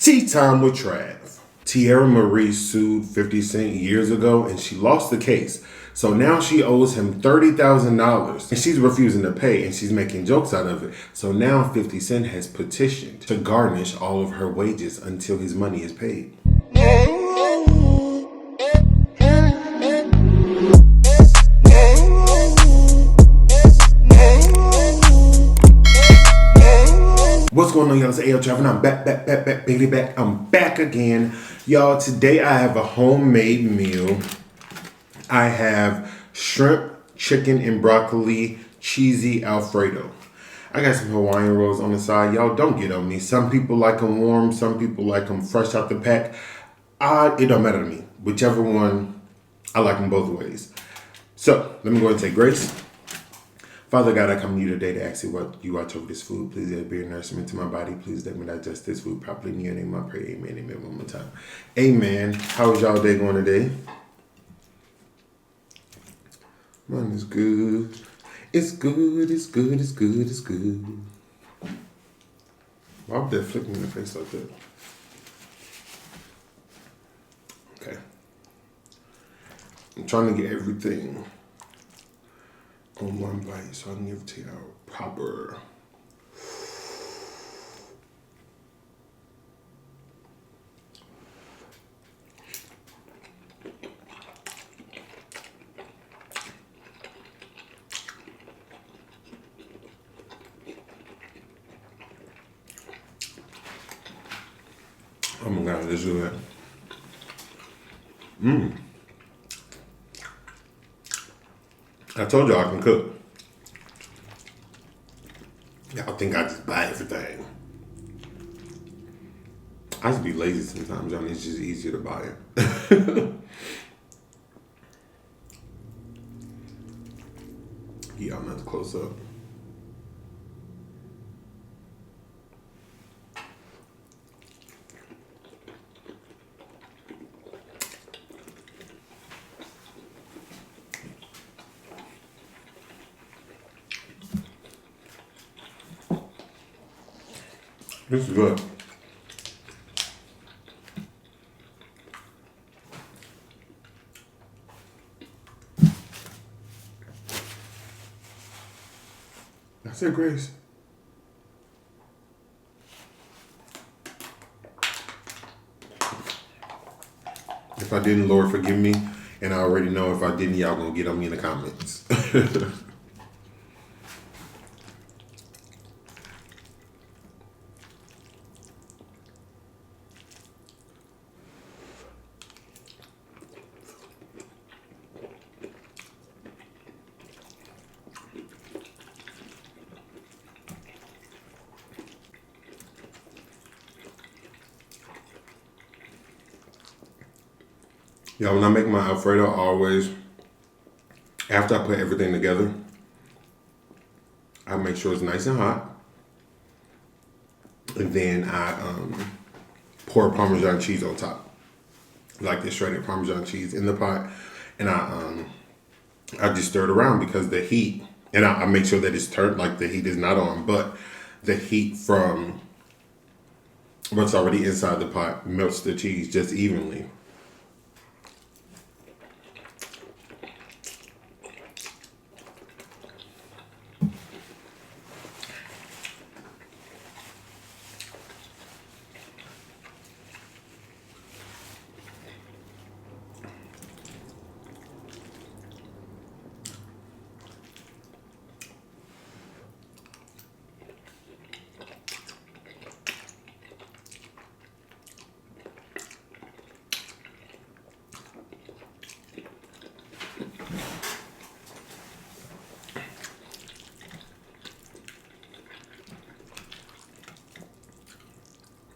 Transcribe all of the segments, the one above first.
Tea time with Trav. Tierra Marie sued 50 Cent years ago and she lost the case. So now she owes him $30,000 and she's refusing to pay and she's making jokes out of it. So now 50 Cent has petitioned to garnish all of her wages until his money is paid. What's going on, y'all? It's AyooTravv and I'm back. I'm back again. Y'all, today I have a homemade meal. I have shrimp, chicken, and broccoli, cheesy Alfredo. I got some Hawaiian rolls on the side. Y'all, don't get on me. Some people like them warm. Some people like them fresh out the pack. It don't matter to me. Whichever one, I like them both ways. So, let me go ahead and take grace. Father God, I come to you today to ask you what you watch over this food. Please let it be a nourishment to my body. Please let me digest this food properly. In your name I pray. Amen. Amen. One more time. Amen. How is y'all day going today? Mine is good. It's good. It's good. It's good. It's good. Why would that flick me in the face like that? Okay. I'm trying to get everything on one bite so I can give it to y'all proper. Oh my God, let's do that. I told y'all I can cook. Y'all think I just buy everything. I just be lazy sometimes, y'all. It's just easier to buy it. Yeah, I'm at the close up. This is good. That's it, Grace. If I didn't, Lord, forgive me. And I already know if I didn't, y'all gonna get on me in the comments. Yeah, when I make my Alfredo, always, after I put everything together, I make sure it's nice and hot. And then I pour Parmesan cheese on top. Like this shredded Parmesan cheese in the pot. And I just stir it around because the heat, and I make sure that it's turned, like the heat is not on, but the heat from what's already inside the pot melts the cheese just evenly.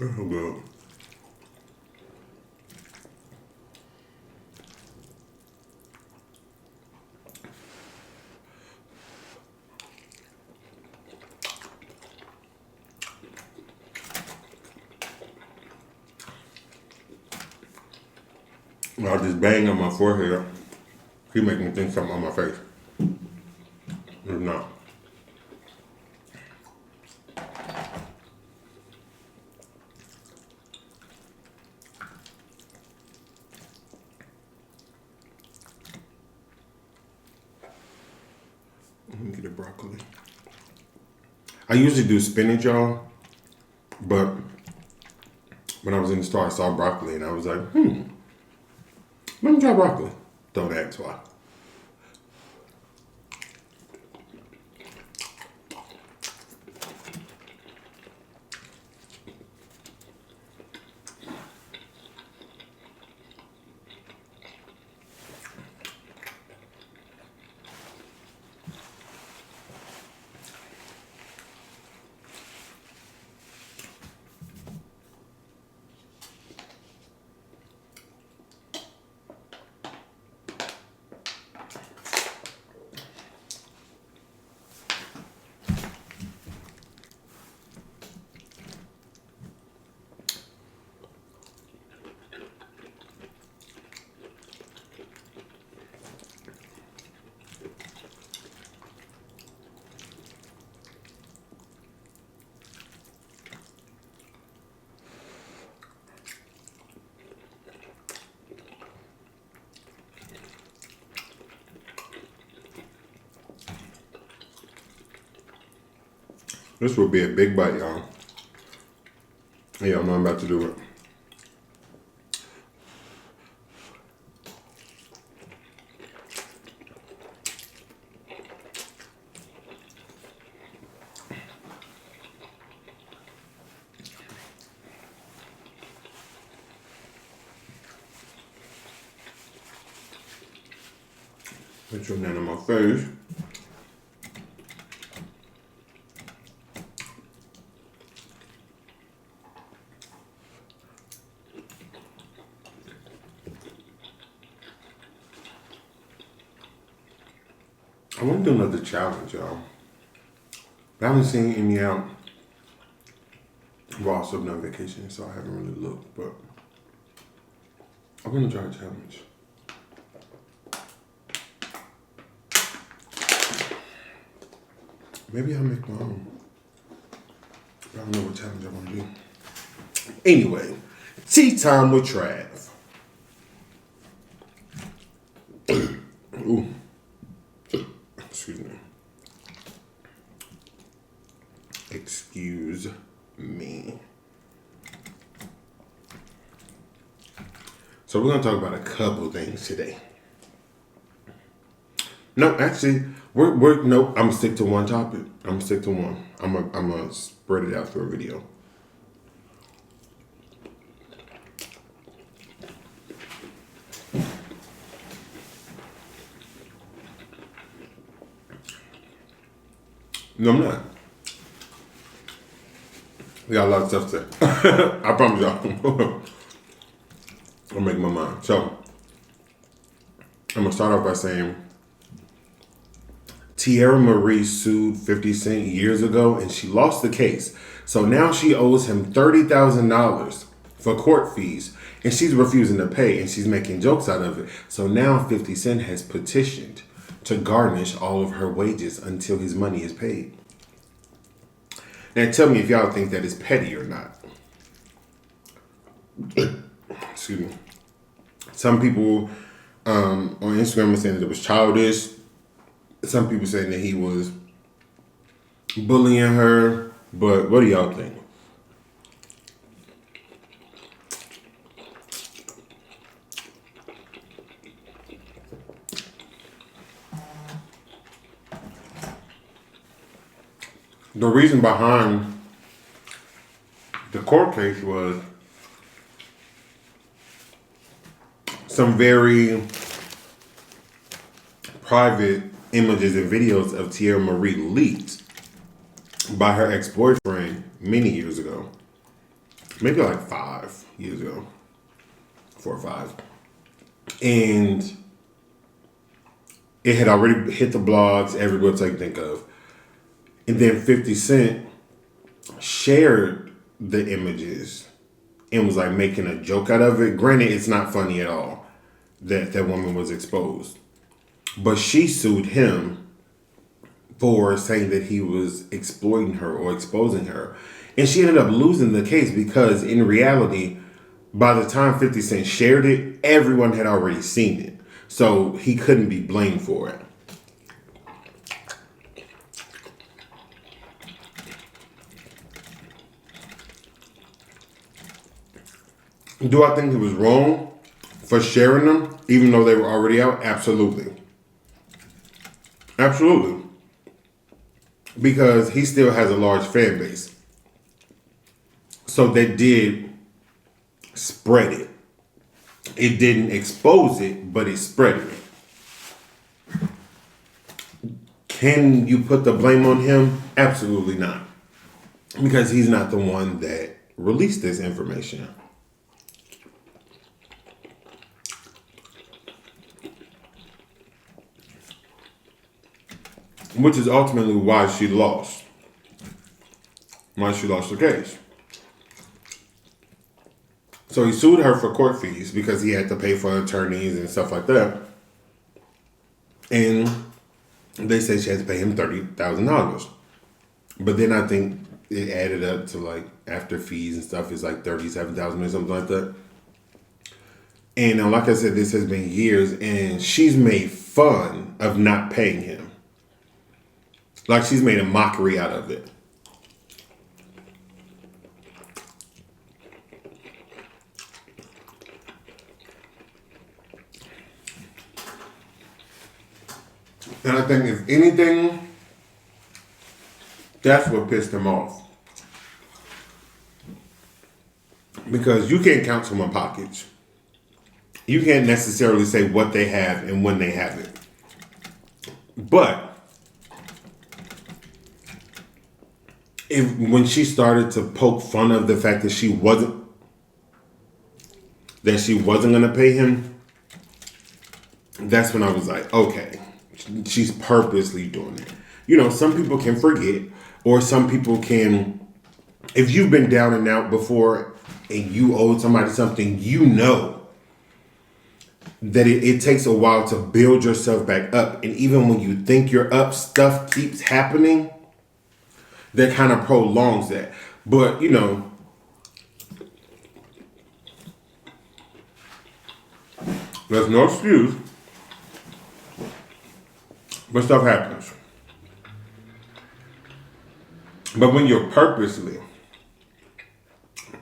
Oh, good. I just bang on my forehead. He making me think something on my face. It's not. the broccoli. I usually do spinach, y'all. But when I was in the store, I saw broccoli and I was like, let me try broccoli. Don't ask why. This will be a big bite, y'all. Yeah, I'm about to do it. Put your hand on my face. I want to do another challenge, y'all. I haven't seen any out. Well, also been on vacation, so I haven't really looked, but I'm gonna try a challenge. Maybe I'll make my own. I don't know what challenge I want to do. Anyway, tea time with Trav. Ooh. Excuse me. Excuse me. So we're gonna talk about a couple things today. No, actually, we're nope. I'm gonna stick to one topic. I'm gonna stick to one. I'm gonna spread it out through a video. No, I'm not. We got a lot of stuff to say. I promise y'all. I'll make my mind. So, I'm gonna start off by saying Tierra Marie sued 50 Cent years ago and she lost the case. So now she owes him $30,000 for court fees and she's refusing to pay and she's making jokes out of it. So now 50 Cent has petitioned to garnish all of her wages until his money is paid. Now tell me if y'all think that is petty or not. Excuse me. Some people on Instagram are saying that it was childish. Some people saying that he was bullying her. But what do y'all think? The reason behind the court case was some very private images and videos of Tierra Marie leaked by her ex-boyfriend many years ago. Maybe like 5 years ago. 4 or 5. And it had already hit the blogs, every website you think of. And then 50 Cent shared the images and was like making a joke out of it. Granted, it's not funny at all that that woman was exposed. But she sued him for saying that he was exploiting her or exposing her. And she ended up losing the case because in reality, by the time 50 Cent shared it, everyone had already seen it. So he couldn't be blamed for it. Do I think he was wrong for sharing them, even though they were already out? Absolutely. Absolutely. Because he still has a large fan base. So they did spread it. It didn't expose it, but it spread it. Can you put the blame on him? Absolutely not. Because he's not the one that released this information. Which is ultimately why she lost. Why she lost the case. So he sued her for court fees because he had to pay for attorneys and stuff like that. And they said she had to pay him $30,000. But then I think it added up to like after fees and stuff is like $37,000 or something like that. And like I said, this has been years, and she's made fun of not paying him. Like she's made a mockery out of it. And I think if anything, that's what pissed him off. Because you can't count someone's pockets. You can't necessarily say what they have and when they have it. But when she started to poke fun of the fact that she wasn't gonna pay him, that's when I was like, okay, she's purposely doing it. You know, some people can forget, or some people can, if you've been down and out before and you owed somebody something, you know that it takes a while to build yourself back up. And even when you think you're up, stuff keeps happening that kind of prolongs that. But, you know, there's no excuse. But stuff happens. But when you're purposely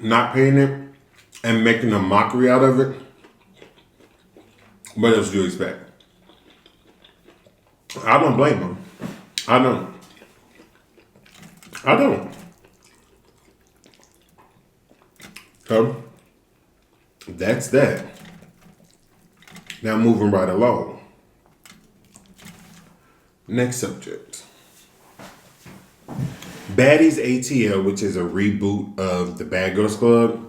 not paying it and making a mockery out of it, what else do you expect? I don't blame him. I don't. So, that's that. Now moving right along. Next subject. Baddies ATL, which is a reboot of the Bad Girls Club,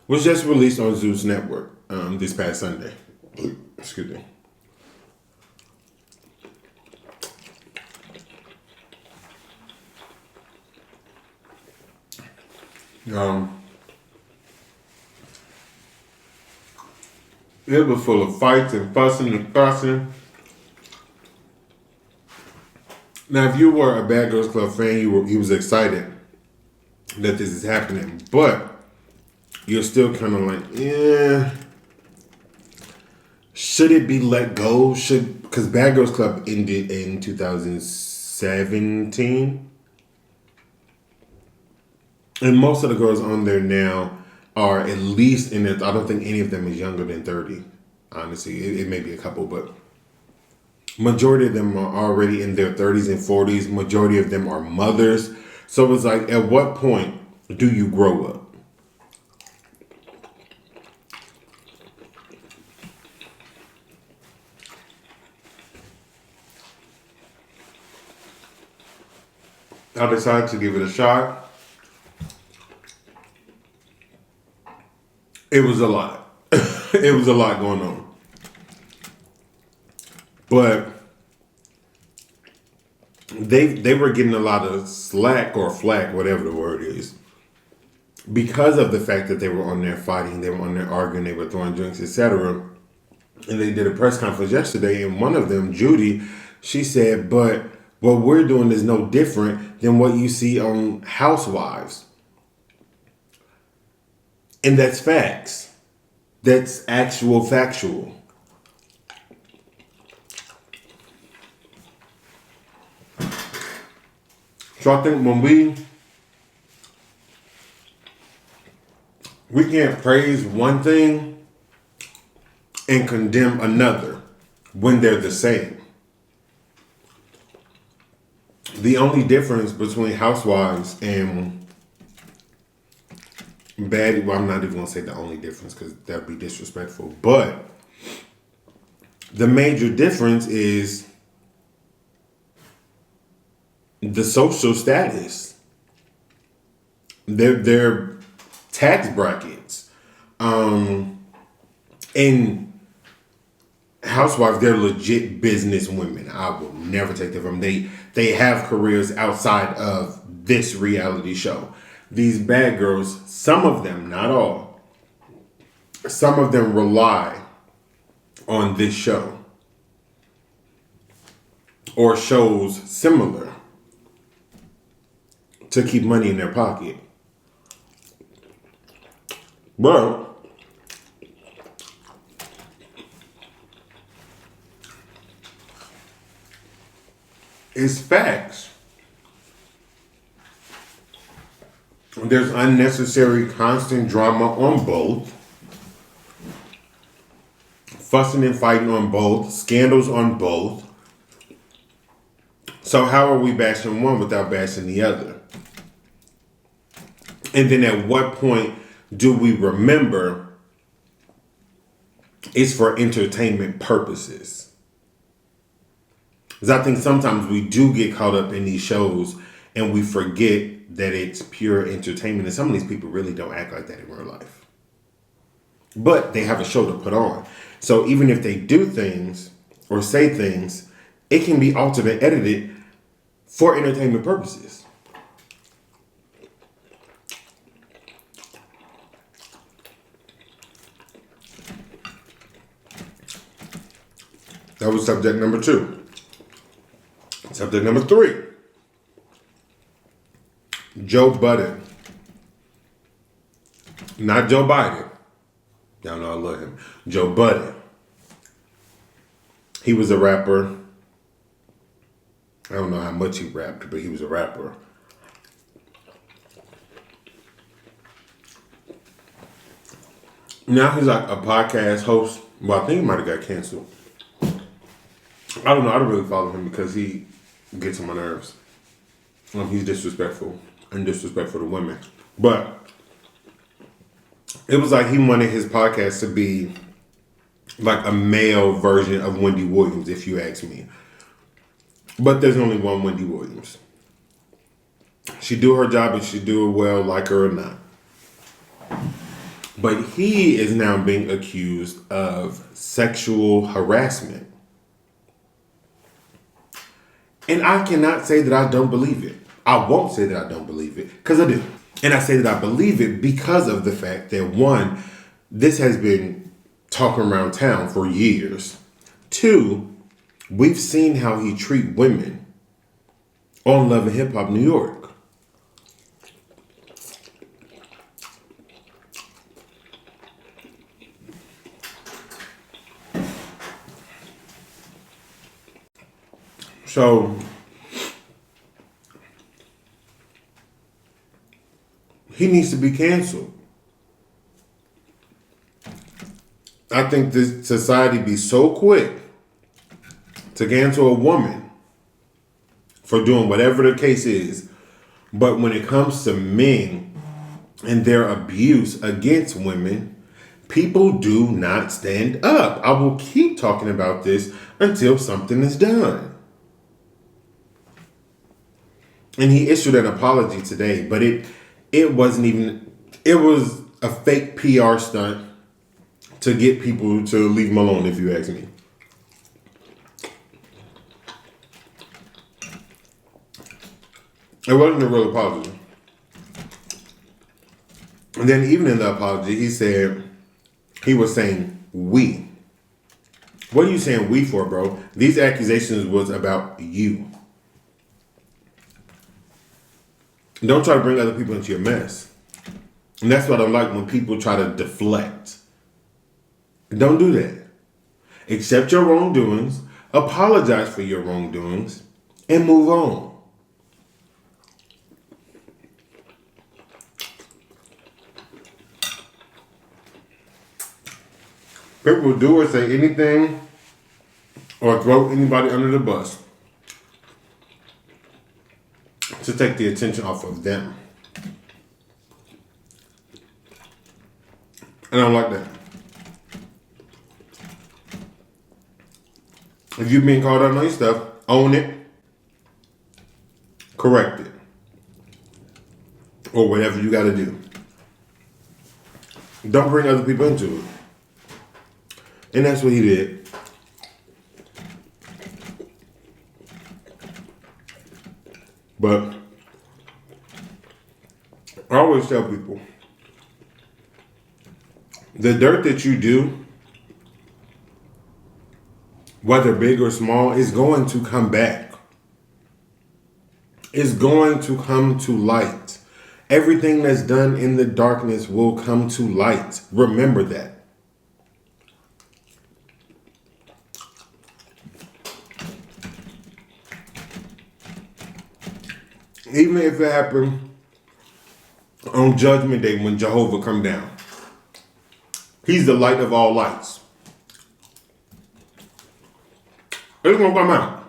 was just released on Zeus Network this past Sunday. Excuse me. It was full of fights and fussing and fussing. Now, if you were a Bad Girls Club fan, he was excited that this is happening, but you're still kind of like, yeah. Should it be let go? Because Bad Girls Club ended in 2017. And most of the girls on there now are at least in it. I don't think any of them is younger than 30. Honestly, it may be a couple, but majority of them are already in their 30s and 40s. Majority of them are mothers. So it's like, at what point do you grow up? I decided to give it a shot. It was a lot. It was a lot going on. But they were getting a lot of slack or flack, whatever the word is, because of the fact that they were on there fighting, they were on there arguing, they were throwing drinks, etc. And they did a press conference yesterday, and one of them, Judy, she said, but what we're doing is no different than what you see on Housewives. And that's facts. That's actual factual. So I think when we can't praise one thing and condemn another when they're the same. The only difference between housewives and bad, well, I'm not even going to say the only difference because that would be disrespectful, but the major difference is the social status. Their tax brackets. And housewives, they're legit business women. I will never take that from them. They have careers outside of this reality show. These bad girls, some of them, not all, some of them rely on this show or shows similar to keep money in their pocket. But it's facts. There's unnecessary constant drama on both. Fussing and fighting on both. Scandals on both. So how are we bashing one without bashing the other? And then at what point do we remember it's for entertainment purposes? Because I think sometimes we do get caught up in these shows and we forget that it's pure entertainment. And some of these people really don't act like that in real life. But they have a show to put on. So even if they do things or say things, it can be altered and edited for entertainment purposes. That was subject number 2. Subject number 3. Joe Budden. Not Joe Biden. Y'all know I love him. Joe Budden. He was a rapper. I don't know how much he rapped, but he was a rapper. Now he's like a podcast host. Well, I think he might have got canceled. I don't know. I don't really follow him because he gets on my nerves. He's disrespectful and disrespectful to women. But it was like he wanted his podcast to be like a male version of Wendy Williams, if you ask me. But there's only one Wendy Williams. She do her job and she do it well, like her or not. But he is now being accused of sexual harassment. And I cannot say that I don't believe it. I won't say that I don't believe it, because I do. And I say that I believe it because of the fact that, 1, this has been talking around town for years. 2, we've seen how he treat women on Love and Hip Hop New York. So he needs to be canceled. I think this society be so quick to cancel a woman for doing whatever the case is. But when it comes to men and their abuse against women, people do not stand up. I will keep talking about this until something is done. And he issued an apology today, but it wasn't even, it was a fake PR stunt to get people to leave him alone, if you ask me. It wasn't a real apology. And then even in the apology, he was saying we. What are you saying we for, bro? These accusations was about you. Don't try to bring other people into your mess. And that's what I like when people try to deflect. Don't do that. Accept your wrongdoings, apologize for your wrongdoings, and move on. People do or say anything or throw anybody under the bus to take the attention off of them. And I don't like that. If you're being called out on your stuff, own it, correct it, or whatever you got to do. Don't bring other people into it. And that's what he did. But I always tell people, the dirt that you do, whether big or small, is going to come back. It's going to come to light. Everything that's done in the darkness will come to light. Remember that. Even if it happened on Judgment Day when Jehovah come down. He's the light of all lights. It's gonna come out.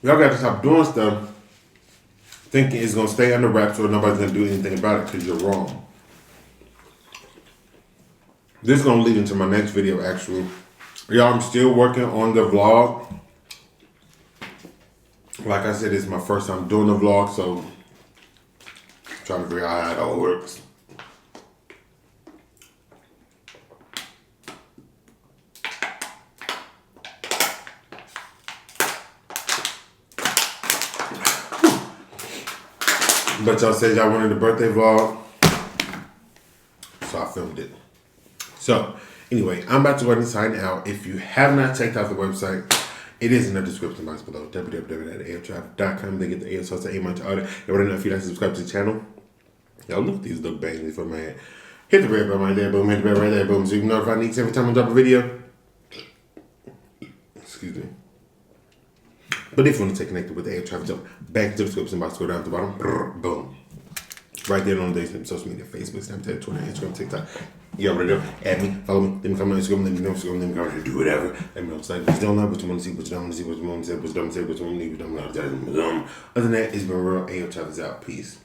Y'all got to stop doing stuff thinking it's gonna stay under wraps or nobody's gonna do anything about it, because you're wrong. This is gonna lead into my next video, actually. Y'all, I'm still working on the vlog. Like I said, it's my first time doing the vlog, so I'm trying to figure out how it all works. But y'all said y'all wanted a birthday vlog, so I filmed it. So, anyway, I'm about to go ahead and sign out. If you have not checked out the website, it is in the description box below. www.AyooTravv.com. They get the AO sauce to aim much order. You already know, if you like to subscribe to the channel. Y'all look, these look banging for my head. Hit the red button right there, boom. Hit the bell right there, boom. So you can notify next every time I drop a video. Excuse me. But if you want to stay connected with the AyooTravv, jump back to the description box, go down at the bottom, boom. Right there on the social media, Facebook, Snapchat, Twitter, Instagram, TikTok. You already know. Add me, follow me, let me comment on Instagram, let me know Instagram, let me comment, do whatever. Let me know what you don't know, what you want to see, what you don't want to see, what you want to say, what you don't want to say, what you want to need, what you don't want to say. Other than that, it's been real. AyooTravv is out. Peace.